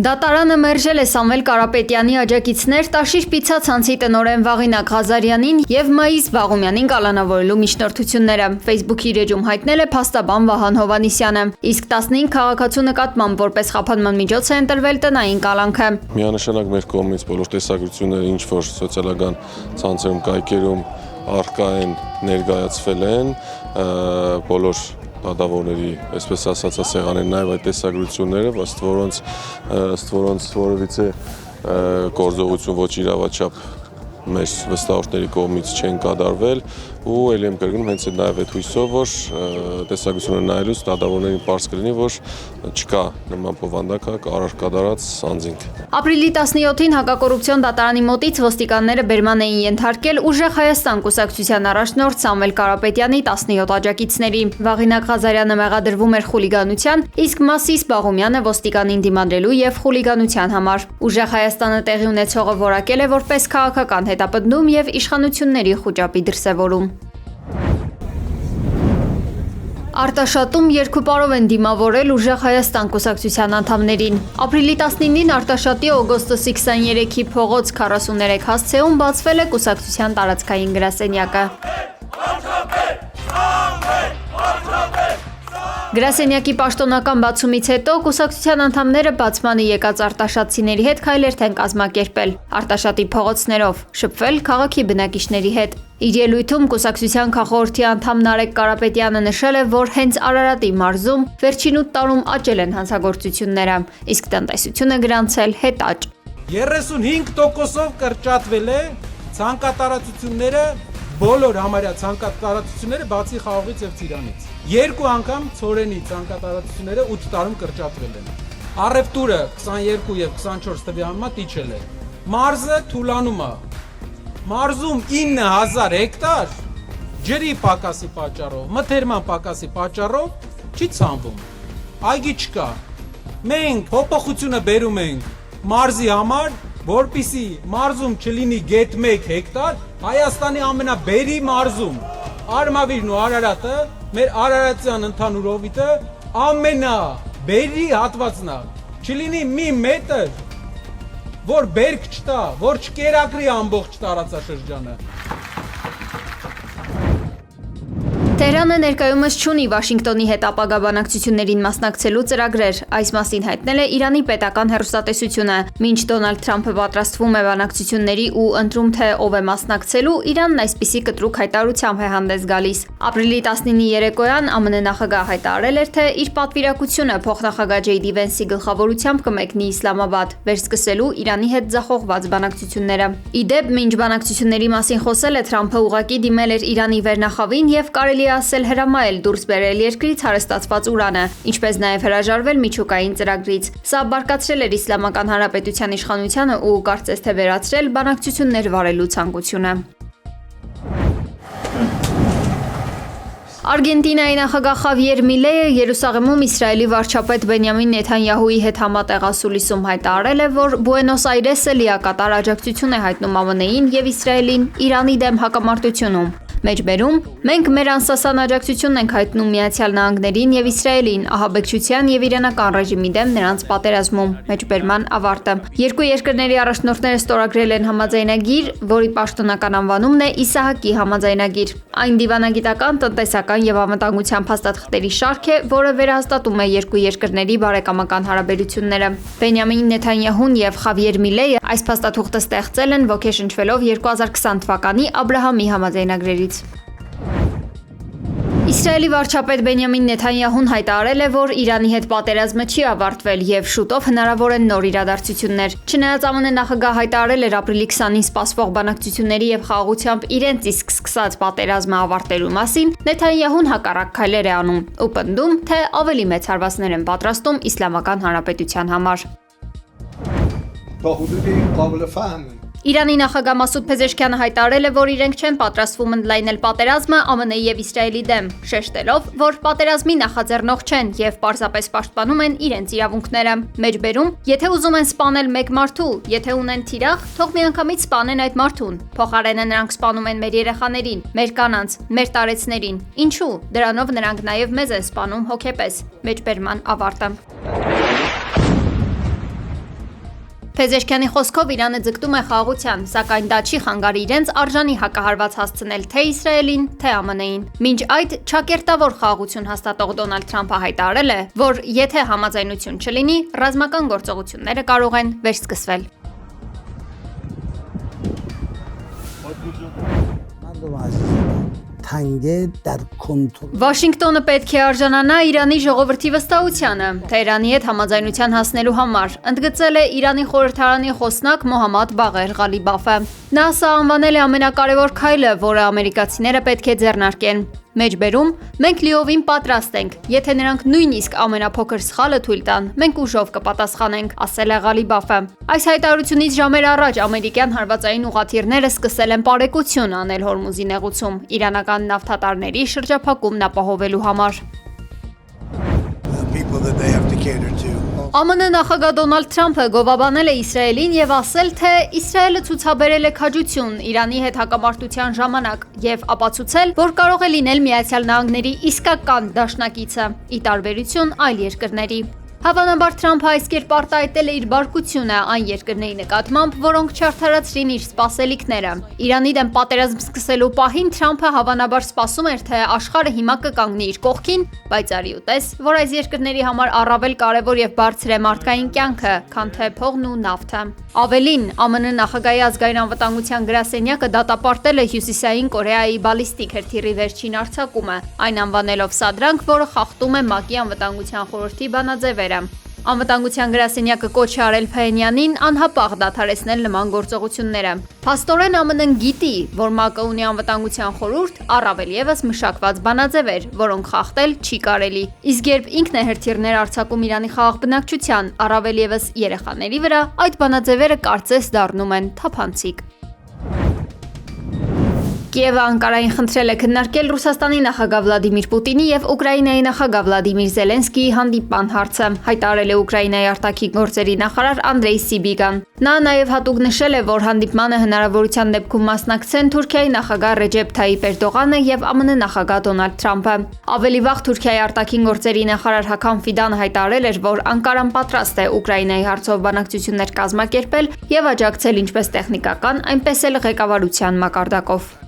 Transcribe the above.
Դատարանը մերժել է Սամվել Կարապետյանի աջակիցներ Տաշիր պիցցա ցանցի տնօրեն Վաղինակ Ղազարյանին և Մայիս Բաղումյանին կալանավորելու միջնորդությունները։ Facebook-ի իր էջում հայտնել է փաստաբան Վահան Հովհաննիսյանը, իսկ 15 քաղաքացու նկատմամբ որպես խափանման միջոց է ընտրվել տնային կալանքը։ Միանշանակ մեր կողմից բոլոր տեսակցությունները, ինչ որ սոցիալական ցանցերում, կայքերում առկա են, ներկայացվել են, բոլոր դատավորների, այսպես ասած, ասեղան են նաև այդ տեսագրությունները, ըստ որոնց որևիցե գործողություն ոչ իրավաչափ մեր վստահորդների կողմից չեն կատարվել ու ելի եմ կրկնում հենց նաև այդ հույսով, որ տեսագրությունները նայելուց դատավորներին պարզ կլինի, որ չկա նման բովանդակ առարկադարած անձինք։ Ապրիլի 17-ին հակակոռուպցիոն դատարանի մոտից ոստիկանները բերման էին ենթարկել Ուժեղ Հայաստան կուսակցության առաջնորդ Սամվել Կարապետյանի 17 աջակիցների։ Վաղինակ Ղազարյանը մեղադրվում էր խուլիգանության, իսկ Մայիս Բաղումյանը ոստիկանին դիմադրելու և խուլիգանության համար։ Ուժեղ Հայաստանը տեղի ունեցողը որակել է որպես քաղաքական հետապնդում և իշխանությունների խուճապի դրսևորում։ Արտաշատում երկու պարով են դիմավորել Ուժեղ Հայաստան կուսակցության անդամներին։ Ապրիլի 19-ին Արտաշատի օգոստոսի 23-ի փողոց 43 հասցեում բացվել է կուսակցության տարածքային գրասենյակը։ Գրասենյակի պաշտոնական բացումից հետո կուսակցության անդամները բացմանը եկած արտաշատցիների հետ քայլերթ են կազմակերպել, Արտաշատի փողոցներով, շփվել քաղաքի բնակիչների հետ։ Իր ելույթում կուսակցության քաղխորհրդի անդամ Նարեկ Կարապետյանը նշել է, որ հենց Արարատի մարզում վերջին 8 տարում աճել են հանցագործությունները, իսկ տնտեսությունը գրանցել հետաճ։ 35%-ով կրճատվել է ցանկատարածությունները, բոլոր համարյա ցանկատարածությունները բացի Խաղողից եւ Ծիրանից։ Երկու անգամ Ցորենի ցանկատարածությունները 8 տարում կրճատվել են։ Առևտուրը 22 եւ 24 թվի համեմատ իջել է։ Մարզը թուլանում է։ Մարզում 9000 հեկտար ջրի պակասի պատճառով, մթերման պակասի պատճառով չի ցանվում։ Այգի չկա։ Մենք փոփոխությունը բերում ենք մարզի համար, որպիսի մարզում չլինի գետ 1 հեկտար, Հայաստանի ամենաբերի մարզում Արմավիրն ու Արարատը, մեր Արարատյան ընդհանուր հովիտը ամենաբերի հատվածն է, չլինի մի մետր, որ բերք չտա, որ չկերակրի ամբողջ տարածաշրջանը։ Թեհրանը ներկայումս չունի Վաշինգտոնի հետ ապագա բանակցություններին մասնակցելու ծրագրեր, այս մասին հայտնել է Իրանի պետական հեռուստատեսությունը։ Մինչ Դոնալդ Թրամփը պատրաստվում է բանակցությունների ու ընտրում թե ով է մասնակցելու, Իրանն այսպիսի կտրուկ հայտարարությամբ է հանդես գալիս։ Ապրիլի 19-ի երեկոյան ԱՄՆ նախագահ հայտարարել էր, թե իր պատվիրակությունը փոխնախագահ Ջեյդի Վենսի գլխավորությամբ կմեկնի Իսլամաբադ, վերսկսելու Իրանի հետ ձախողված բանակցությունները։ Ի դեպ, մինչ բանակցությունների մասին խոսել է Թրամփը ուղղակի դիմել էր Իրանի վերնախավին և կարելի ասել հրամայել դուրս բերել երկրից հարստացված ուրանը, ինչպես նաև հրաժարվել միջուկային ծրագրից։ Սա բարկացրել էր Իսլամական Հանրապետության իշխանությանը ու կարծես թե վերացրել բանակցություններ վարելու ցանկությունը։ Արգենտինայի նախագահ Խավիեր Միլեյը Երուսաղեմում Իսրայելի վարչապետ Բենյամին Նեթանյահուի հետ համատեղ ասուլիսում հայտարարել է, որ Բուենոս Այրեսը լիակատար աջակցություն է հայտնում ԱՄՆ-ին և Իսրայելին Իրանի դեմ հակամարտությունում։ Մեջբերում մենք մեր անսասան աջակցությունն ենք հայտնում Միացյալ Նահանգներին և Իսրայելին ահաբեկչության և իրանական ռեժիմի դեմ նրանց պատերազմում։ Մեջբերման ավարտը։ Երկու երկրների առաջնորդները ստորագրել են համաձայնագիր, որի պաշտոնական անվանումն է Իսահակի համաձայնագիր։ Այն դիվանագիտական, տնտեսական և անվտանգության փաստաթղթերի շարք է, որը վերահաստատում է երկու երկրների բարեկամական հարաբերությունները։ Բենյամին Նեթանյահուն և Խավիեր Միլեյը այս փաստաթուղթը ստեղծել են ոգեշնչվելով 2020 թվականի Աբրահամի համաձայնագրերից։ Իսրայելի վարչապետ Բենյամին Նեթանյահուն հայտարարել է, որ Իրանի հետ պատերազմը չի ավարտվել և շուտով հնարավոր են նոր իրադարձություններ։ Չնայած ԱՄՆ նախագահ հայտարարել էր ապրիլի 20-ին սպասվող բանակցությունների և խաղաղությամբ իրենց իսկ սկսած պատերազմը ավարտելու մասին, Նեթանյահուն հակառակ քայլեր է անում ու պնդում, թե ավելի մեծ հարվածներ են պատրաստում Իսլամական Հանրապետության համար։ Իրանի նախագահ Մասուդ Փեզեշքյանը հայտարարել է, որ իրենք չեն պատրաստվում ընդլայնել պատերազմը ԱՄՆ-ի և Իսրայելի դեմ, շեշտելով, որ պատերազմի նախաձեռնող չեն և պարզապես պաշտպանում են իրենց իրավունքները։ Մեջբերում, եթե ուզում են սպանել մեկ մարդու, եթե ունեն թիրախ, թող միանգամից սպանեն այդ մարդուն։ Փոխարենը նրանք սպանում են մեր երեխաներին, մեր կանանց, մեր տարեցներին։ Ինչու՞։ Դրանով նրանք նաև մեզ են սպանում հոգեպես։ Մեջբերման ավարտը։ Փեզեշքյանի խոսքով Իրանը ձգտում է խաղաղության, սակայն դա չի խանգարի իրենց արժանի հակահարված հասցնել թե Իսրայելին, թե ԱՄՆ-ին։ Մինչ այդ ճակերտավոր խաղաղություն հաստատող Դոնալդ Թրամփը հայտարարել է, որ եթե համաձայնություն չլինի, ռազմական գործողությունները կարող են վերսկսվել։ Վաշինգտոնը պետք է արժանանա Իրանի ժողովրդի վստահությանը, Թեհրանի հետ համաձայնության հասնելու համար, ընդգծել է Իրանի խորհրդարանի խոսնակ Մոհամմադ Բաղեր Ղալիբաֆը։ Նա սա անվանել է ամենակարևոր քայլը, որը ամերիկացիները պետք է ձեռնարկեն։ Մեջբերում, մենք լիովին պատրաստ ենք, եթե նրանք նույնիսկ ամենափոքր սխալը թույլ տան, մենք ուժով կպատասխանենք, ասել է Ղալիբաֆը։ Այս հայտարարությունից ժամեր առաջ ամերիկյան հարվածային ուղղաթիռները սկսել են պարեկություն անել Հորմուզի նեղուցում, իրանական նավթատարների շրջափակումն ապահովելու համար։ ԱՄՆ նախագահ Դոնալդ Թրամփը գովաբանել է Իսրայելին եւ ասել, թե Իսրայելը ցուցաբերել է քաջություն Իրանի հետ հակամարտության ժամանակ եւ ապացուցել, որ կարող է լինել Միացյալ Նահանգների իսկական դաշնակիցը՝ ի տարբերություն այլ երկրների։ Հավանաբար Թրամփը այս կերպ արտահայտել է իր բարկությունը այն երկրների նկատմամբ, որոնք չարդարացրին իր սպասելիքները։ Իրանի դեմ պատերազմ սկսելու պահին Թրամփը հավանաբար սպասում էր, թե աշխարհը հիմա կկանգնի իր կողքին, բայց արի ու տես, որ այս երկրների համար առավել կարևոր եւ բարձր է մարդկային կյանքը, քան թե փողն ու նավթը։ Ավելին, ԱՄՆ նախագահի ազգային անվտանգության գրասենյակը դատապարտել է Հյուսիսային Կորեայի բալիստիկ հրթիռի վերջին արձակումը, այն անվանելով սադրանք, որը խախտում է ՄԱԿ-ի անվտանգության խորհրդի բանաձևերը։ Անվտանգության գրասենյակը կոչ է արել Փահենյանին անհապաղ դադարեցնել նման գործողությունները։ Փաստորեն ԱՄՆ-ն գիտի, որ ՄԱԿ-ը ունի անվտանգության խորհուրդ, առավել եւս մշակված բանաձևեր, որոնք խախտել չի կարելի։ Իսկ երբ ինքն է հրթիռներ արձակում Իրանի խաղաղ բնակչության, առավել եւս երեխաների վրա, այդ բանաձևերը կարծես դառնում են թափանցիկ։ Կիևը Անկարային խնդրել է քննարկել Ռուսաստանի նախագահ Վլադիմիր Պուտինի եւ Ուկրաինայի նախագահ Վլադիմիր Զելենսկիի հանդիպման հարցը, հայտարարել է Ուկրաինայի արտաքին գործերի նախարար Անդրեյ Սիբիգան։ Նա նաեւ հատուկ նշել է, որ հանդիպմանը հնարավորության դեպքում մասնակցեն Թուրքիայի նախագահ Ռեջեփ Թայիպ Էրդողանը եւ ԱՄՆ նախագահ Դոնալդ Թրամփը։ Ավելի վաղ Թուրքիայի արտաքին գործերի նախարար Հական Ֆիդանը հայտարարել էր, որ Անկարան պատրաստ է Ուկրաինայի հարցով բանակցություններ կազմակերպել եւ աջակցել ինչպես տեխնիկական, այնպես էլ ղեկավարության մակարդակով։